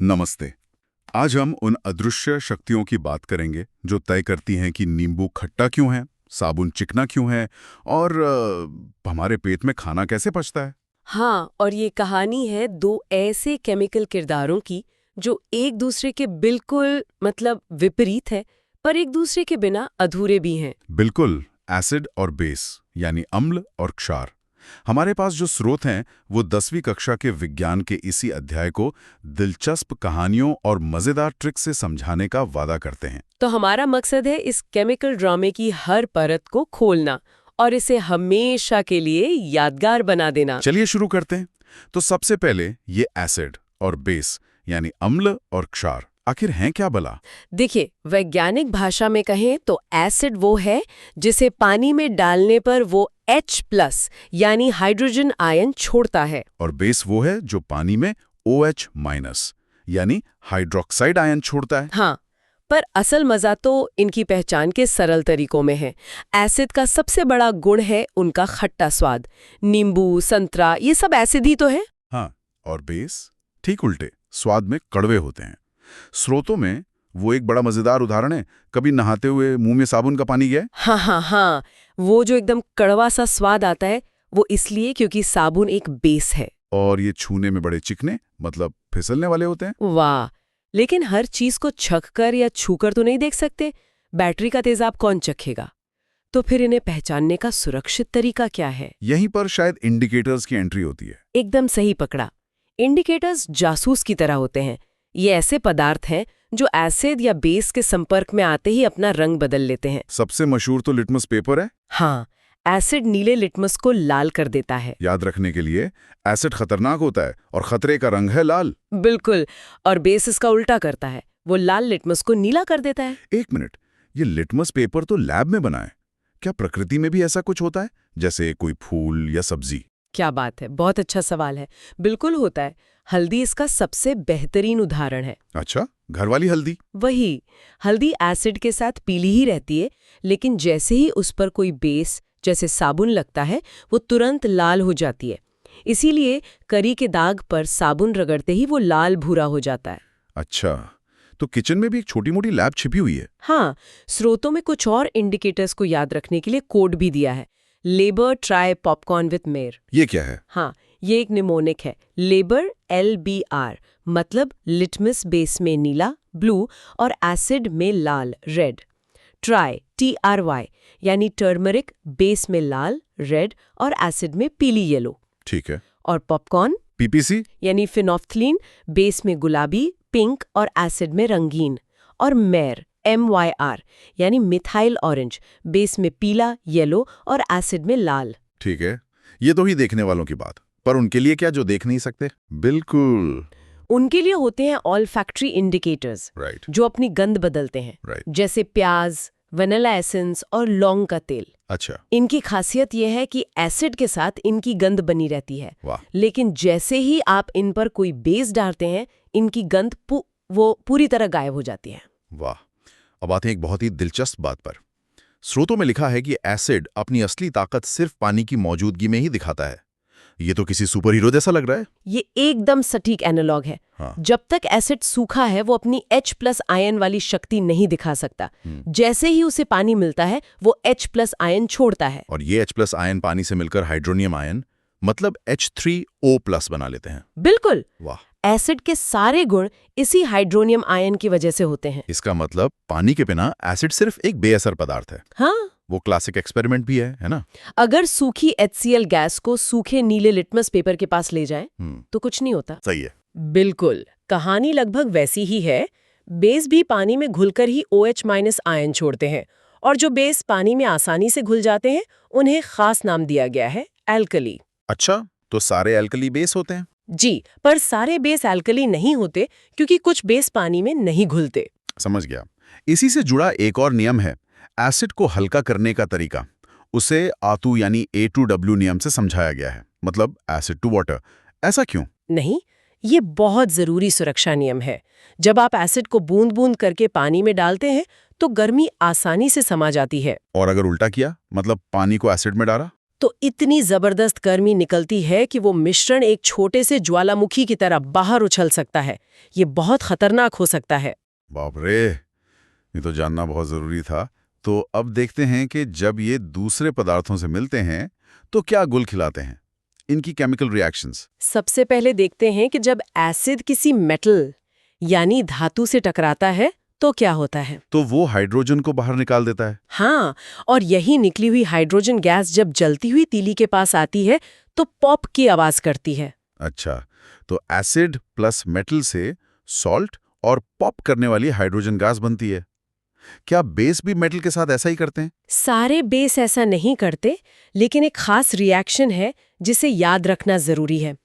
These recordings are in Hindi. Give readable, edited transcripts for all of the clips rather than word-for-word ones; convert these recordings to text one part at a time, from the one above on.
नमस्ते। आज हम उन अदृश्य शक्तियों की बात करेंगे जो तय करती हैं कि नींबू खट्टा क्यों है, साबुन चिकना क्यों है और हमारे पेट में खाना कैसे पचता है। हाँ, और ये कहानी है दो ऐसे केमिकल किरदारों की जो एक दूसरे के बिल्कुल विपरीत है, पर एक दूसरे के बिना अधूरे भी हैं। बिल्कुल, एसिड और बेस यानी अम्ल और क्षार। हमारे पास जो स्रोत हैं वो 10वीं कक्षा के विज्ञान के इसी अध्याय को दिलचस्प कहानियों और मजेदार ट्रिक से समझाने का वादा करते हैं। तो हमारा मकसद है इस केमिकल ड्रामे की हर परत को खोलना और इसे हमेशा के लिए यादगार बना देना। चलिए शुरू करते हैं। तो सबसे पहले ये एसिड और बेस यानी अम्ल और क्षार आखिर हैं क्या भला। देखिए, वैज्ञानिक भाषा में कहें तो एसिड वो है जिसे पानी में डालने पर वो H+ यानी हाइड्रोजन आयन छोड़ता है। और बेस वो है जो पानी में OH- यानी हाइड्रोक्साइड आयन छोड़ता है। हाँ, पर असल मजा तो इनकी पहचान के सरल तरीकों में है। एसिड का सबसे बड़ा गुण है उनका खट्टा स्वाद। नींबू, संतरा, ये सब एसिड ही तो है। हाँ, और बेस ठीक उल्टे, स्वाद में कड़वे होते हैं। स्रोतों में वो एक बड़ा मजेदार उदाहरण है, कभी नहाते हुए मुंह में साबुन का पानी गया है? हाँ हाँ हाँ, वो जो एकदम कड़वा सा स्वाद आता है वो इसलिए क्योंकि साबुन एक बेस है। और ये छूने में बड़े चिकने, मतलब फिसलने वाले होते हैं। वाह, लेकिन हर चीज को छककर या छूकर तो नहीं देख सकते। बैटरी का तेजाब कौन चखेगा? तो फिर इन्हें पहचानने का सुरक्षित तरीका क्या है? यहीं पर शायद इंडिकेटर्स की एंट्री होती है। एकदम सही पकड़ा। इंडिकेटर्स जासूस की तरह होते हैं। ये ऐसे पदार्थ हैं जो एसिड या बेस के संपर्क में आते ही अपना रंग बदल लेते हैं। सबसे मशहूर तो लिटमस पेपर है। हाँ, एसिड नीले लिटमस को लाल कर देता है। याद रखने के लिए, एसिड खतरनाक होता है और खतरे का रंग है लाल। बिल्कुल, और बेस इसका उल्टा करता है, वो लाल लिटमस को नीला कर देता है। एक मिनट, ये लिटमस पेपर तो लैब में बना है, क्या प्रकृति में भी ऐसा कुछ होता है, जैसे कोई फूल या सब्जी? क्या बात है, बहुत अच्छा सवाल है। बिल्कुल होता है। हल्दी इसका सबसे बेहतरीन उदाहरण है। अच्छा, घर वाली हल्दी? वही, हल्दी एसिड के साथ पीली ही रहती है, लेकिन जैसे ही उस पर कोई बेस जैसे साबुन लगता है वो तुरंत लाल हो जाती है। इसीलिए करी के दाग पर साबुन रगड़ते ही वो लाल भूरा हो जाता है। अच्छा, तो किचन में भी एक छोटी मोटी लैब छिपी हुई है। हाँ, स्रोतों में कुछ और इंडिकेटर्स को याद रखने के लिए कोड भी दिया है। Labour try popcorn with mayor. ये क्या है? हाँ, ये एक निमोनिक है। लेबर LBR मतलब लिटमस बेस में नीला ब्लू और एसिड में लाल रेड। ट्राई TRY यानी टर्मरिक बेस में लाल रेड और एसिड में पीली येलो। ठीक है। और पॉपकॉर्न PPC? यानी फिनोफ्थलीन बेस में गुलाबी पिंक और एसिड में रंगीन। और मेयर MYR यानी मिथाइल ऑरेंज बेस में पीला येलो और एसिड में लाल। ठीक है, ये तो ही देखने वालों की बात, पर उनके लिए क्या जो देख नहीं सकते? बिल्कुल उनके लिए होते हैं ऑल्फैक्टरी इंडिकेटर्स, राइट। जो अपनी गंध बदलते हैं, राइट। जैसे प्याज, वनीला एसेंस और लौंग का तेल। अच्छा। इनकी खासियत यह है कि एसिड के साथ इनकी गंध बनी रहती है, वाह। लेकिन जैसे ही आप इन पर कोई बेस डालते हैं इनकी गंध वो पूरी तरह गायब हो जाती है। वाह। अब आते हैं एक बहुत ही दिलचस्प बात पर। स्रोतों में लिखा है कि एसिड अपनी असली ताकत सिर्फ पानी की मौजूदगी में ही दिखाता है। ये तो किसी सुपर हीरो जैसा लग रहा है। ये एकदम सटीक एनालॉग है। हाँ। जब तक एसिड सूखा है वो अपनी H+ आयन वाली शक्ति नहीं दिखा सकता। जैसे ही उसे पानी मिलता है वो H+ आयन छोड़ता है। और ये H+ आयन पानी से मिलकर हाइड्रोनियम आयन मतलब H3O+ बना लेते हैं। बिल्कुल। वाह। एसिड के सारे गुण इसी हाइड्रोनियम आयन की वजह से होते हैं। इसका मतलब पानी के बिना एसिड सिर्फ एक बेअसर पदार्थ है। हाँ, वो क्लासिक एक्सपेरिमेंट भी है ना? अगर सूखी HCl गैस को सूखे नीले लिटमस पेपर के पास ले जाएं, तो कुछ नहीं होता। सही है। बिल्कुल, कहानी लगभग वैसी ही है। बेस भी पानी में घुलकर ही OH- आयन छोड़ते हैं, और जो बेस पानी में आसानी से घुल जाते हैं उन्हें खास नाम दिया गया है एल्कली। अच्छा, तो सारे एल्कली बेस होते हैं? जी, पर सारे बेस एल्कली नहीं होते क्योंकि कुछ बेस पानी में नहीं घुलते। समझ गया। इसी से जुड़ा एक और नियम है, एसिड को हल्का करने का तरीका। उसे आतू यानी A2W नियम से समझाया गया है, मतलब एसिड टू वाटर। ऐसा क्यों? नहीं, ये बहुत जरूरी सुरक्षा नियम है। जब आप एसिड को बूंद बूंद करके पानी में डालते हैं तो गर्मी आसानी से समा जाती है। और अगर उल्टा किया, मतलब पानी को एसिड में डाला? तो इतनी जबरदस्त गर्मी निकलती है कि वो मिश्रण एक छोटे से ज्वालामुखी की तरह बाहर उछल सकता है। ये बहुत खतरनाक हो सकता है। बाप रे, ये तो जानना बहुत जरूरी था। तो अब देखते हैं कि जब ये दूसरे पदार्थों से मिलते हैं तो क्या गुल खिलाते हैं, इनकी केमिकल रिएक्शंस। सबसे पहले देखते हैं कि जब एसिड किसी मेटल यानी धातु से टकराता है तो क्या होता है। तो वो हाइड्रोजन को बाहर निकाल देता है। हाँ, और यही निकली हुई हाइड्रोजन गैस जब जलती हुई तीली के पास आती है तो पॉप की आवाज करती है। अच्छा, तो एसिड प्लस मेटल से सॉल्ट और पॉप करने वाली हाइड्रोजन गैस बनती है। क्या बेस भी मेटल के साथ ऐसा ही करते हैं? सारे बेस ऐसा नहीं करते, लेकिन एक खास रिएक्शन है जिसे याद रखना जरूरी है।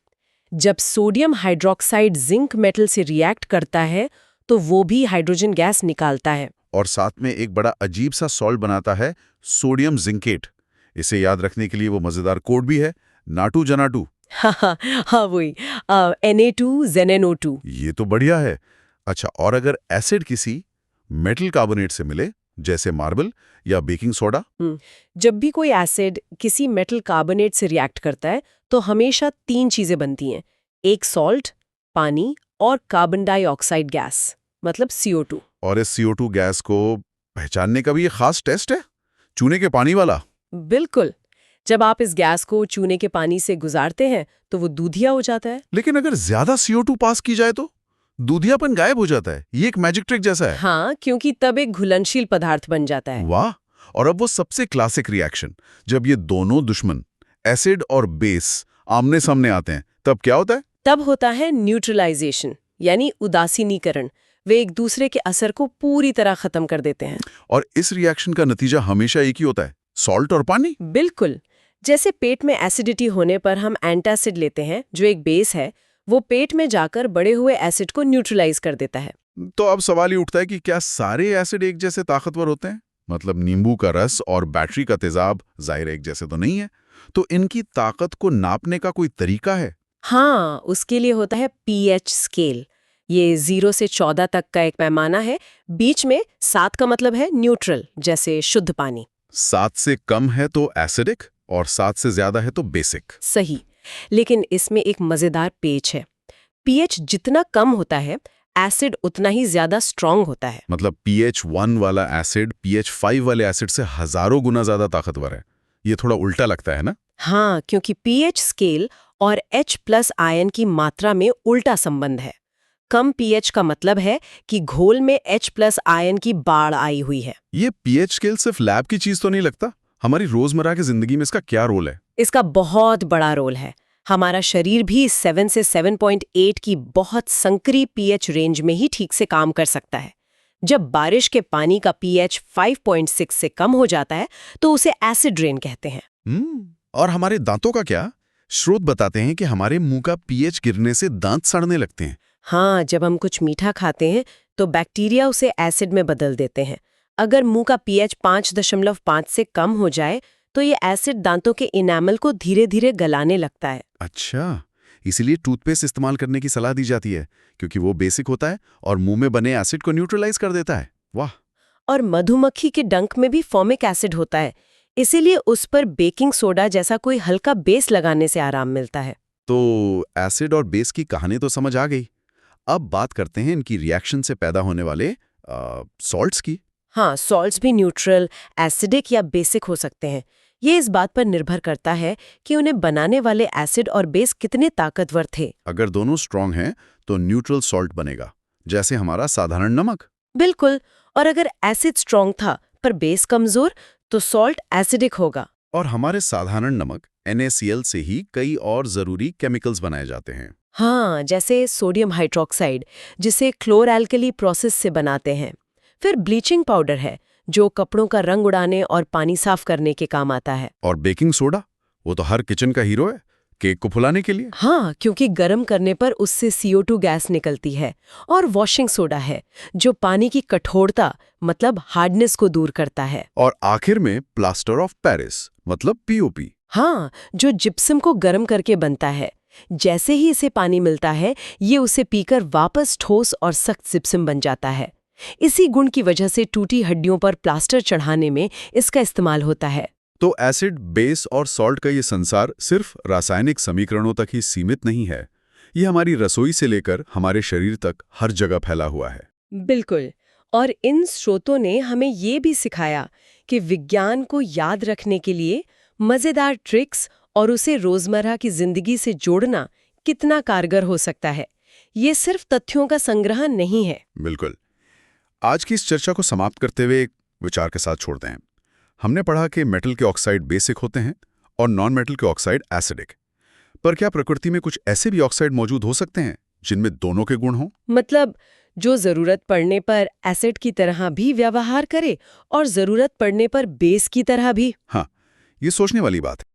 जब सोडियम हाइड्रोक्साइड जिंक मेटल से रिएक्ट करता है तो वो भी हाइड्रोजन गैस निकालता है। और साथ में एक बड़ा अजीब सा सॉल्ट बनाता है, सोडियम जिंकेट। इसे याद रखने के लिए वो मजेदार कोड भी है, नाटू जनाटू। हाँ वही Na2ZnO2। ये तो बढ़िया है। अच्छा, और अगर एसिड किसी मेटल कार्बोनेट से मिले, जैसे मार्बल या बेकिंग सोडा। जब भी कोई एसिड किसी मेटल कार्बोनेट से रिएक्ट करता है तो हमेशा 3 चीजें बनती हैं। एक सॉल्ट, पानी और कार्बन डाइऑक्साइड गैस, मतलब CO2। और इस CO2 गैस को पहचानने का भी ये खास टेस्ट है, चूने के पानी वाला। बिल्कुल। जब आप इस गैस को चूने के पानी से गुजारते हैं तो वो दूधिया हो जाता है। लेकिन अगर ज्यादा CO2 पास की जाए तो दूधियापन गायब हो जाता है। ये एक मैजिक ट्रिक जैसा है। हाँ, क्योंकि तब एक घुलनशील पदार्थ बन जाता है। वाह। और अब वो सबसे क्लासिक रिएक्शन, जब ये दोनों दुश्मन एसिड और बेस आमने सामने आते हैं, तब क्या होता है? तब होता है न्यूट्रलाइजेशन, यानी उदासीनीकरण। वे एक दूसरे के असर को पूरी तरह खत्म कर देते हैं। और इस रिएक्शन का नतीजा हमेशा एक ही होता है, सॉल्ट और पानी। बिल्कुल। जैसे पेट में एसिडिटी होने पर हम एंटासिड लेते हैं, जो एक बेस है, वो पेट में जाकर बड़े हुए एसिड को न्यूट्रलाइज कर देता है। तो अब सवाल ये उठता है कि क्या सारे एसिड एक जैसे ताकतवर होते हैं? मतलब नींबू का रस और बैटरी का तेजाब जाहिर एक जैसे तो नहीं है। तो इनकी ताकत को नापने का कोई तरीका है? हाँ, उसके लिए होता है pH स्केल। ये 0 से 14 तक का एक पैमाना है। बीच में 7 का मतलब है न्यूट्रल, जैसे शुद्ध पानी। 7 से कम है तो एसिडिक और 7 से ज्यादा है तो बेसिक। सही। लेकिन इसमें एक मजेदार पेच है। pH जितना कम होता है, एसिड उतना ही ज्यादा स्ट्रांग होता है। मतलब pH 1 वाला एसिड pH 5 वाले एसिड से हजारों गुना ज्यादा ताकतवर है। ये थोड़ा उल्टा लगता है ना? हाँ, क्योंकि pH स्केल और H+ आयन की मात्रा में उल्टा संबंध है। कम pH का मतलब है कि घोल में H+ आयन की बाढ़ आई हुई है। ये pH स्केल सिर्फ लैब की चीज तो नहीं लगता। हमारी रोजमर्रा की जिंदगी में इसका क्या रोल है? इसका बहुत बड़ा रोल है। हमारा शरीर भी 7 से 7.8 की बहुत संकरी pH रेंज में ही ठीक से काम कर सकता है। जब बारिश के पानी का pH 5.6 से कम हो जाता है तो उसे एसिड रेन कहते हैं। और हमारे दांतों का क्या? स्रोत बताते हैं कि हमारे मुंह का pH गिरने से दांत सड़ने लगते हैं। हाँ, जब हम कुछ मीठा खाते हैं तो बैक्टीरिया उसे एसिड में बदल देते हैं। अगर मुंह का pH 5.5 से कम हो जाए तो ये एसिड दांतों के इनामल को धीरे धीरे गलाने लगता है। अच्छा, इसीलिए टूथपेस्ट इस्तेमाल करने की सलाह दी जाती है, क्योंकि वो बेसिक होता है और मुंह में बने एसिड को न्यूट्रलाइज कर देता है। वाह। और मधुमक्खी के डंक में भी फॉर्मिक एसिड होता है, इसीलिए उस पर बेकिंग सोडा जैसा कोई हल्का बेस लगाने से आराम मिलता है। तो एसिड और बेस की कहानी तो समझ आ गई। अब बात करते हैं इनकी रिएक्शन से पैदा होने वाले सॉल्ट्स की। हाँ, सॉल्ट्स भी न्यूट्रल, एसिडिक या बेसिक हो सकते हैं। ये इस बात पर निर्भर करता है कि उन्हें बनाने वाले एसिड और बेस कितने ताकतवर थे। अगर दोनों स्ट्रांग हैं तो न्यूट्रल सॉल्ट बनेगा, जैसे हमारा साधारण नमक। बिल्कुल। और अगर एसिड स्ट्रांग था पर बेस कमजोर तो सॉल्ट एसिडिक होगा। और हमारे साधारण नमक NaCl से ही कई और जरूरी केमिकल्स बनाए जाते हैं। हाँ, जैसे सोडियम हाइड्रोक्साइड, जिसे क्लोरएल्कली प्रोसेस से बनाते हैं। फिर ब्लीचिंग पाउडर है, जो कपड़ों का रंग उड़ाने और पानी साफ करने के काम आता है। और बेकिंग सोडा, वो तो हर किचन का हीरो है, केक को फुलाने के लिए। हाँ, क्योंकि गर्म करने पर उससे CO2 गैस निकलती है। और वॉशिंग सोडा है, जो पानी की कठोरता मतलब हार्डनेस को दूर करता है। और आखिर में प्लास्टर ऑफ पेरिस मतलब POP। हाँ, जो जिप्सम को गर्म करके बनता है। जैसे ही इसे पानी मिलता है, ये उसे पीकर वापस ठोस और सख्त जिप्सम बन जाता है। इसी गुण की वजह से टूटी हड्डियों पर प्लास्टर चढ़ाने में इसका इस्तेमाल होता है। तो एसिड, बेस और सॉल्ट का ये संसार सिर्फ रासायनिक समीकरणों तक ही सीमित नहीं है। ये हमारी रसोई से लेकर हमारे शरीर तक हर जगह फैला हुआ है। बिल्कुल। और इन स्रोतों ने हमें ये भी सिखाया कि विज्ञान को याद रखने के लिए मज़ेदार ट्रिक्स और उसे रोज़मर्रा की ज़िंदगी से जोड़ना कितना कारगर हो सकता है। ये सिर्फ तथ्यों का संग्रह नहीं है। बिल्कुल। आज की इस चर्चा को समाप्त करते हुए एक विचार के साथ छोड़ते हैं। हमने पढ़ा कि मेटल के ऑक्साइड बेसिक होते हैं और नॉन मेटल के ऑक्साइड एसिडिक। पर क्या प्रकृति में कुछ ऐसे भी ऑक्साइड मौजूद हो सकते हैं जिनमें दोनों के गुण हों? मतलब जो ज़रूरत पड़ने पर एसिड की तरह भी व्यवहार करे और ज़रूरत पड़ने पर बेस की तरह भी। हाँ, ये सोचने वाली बात है।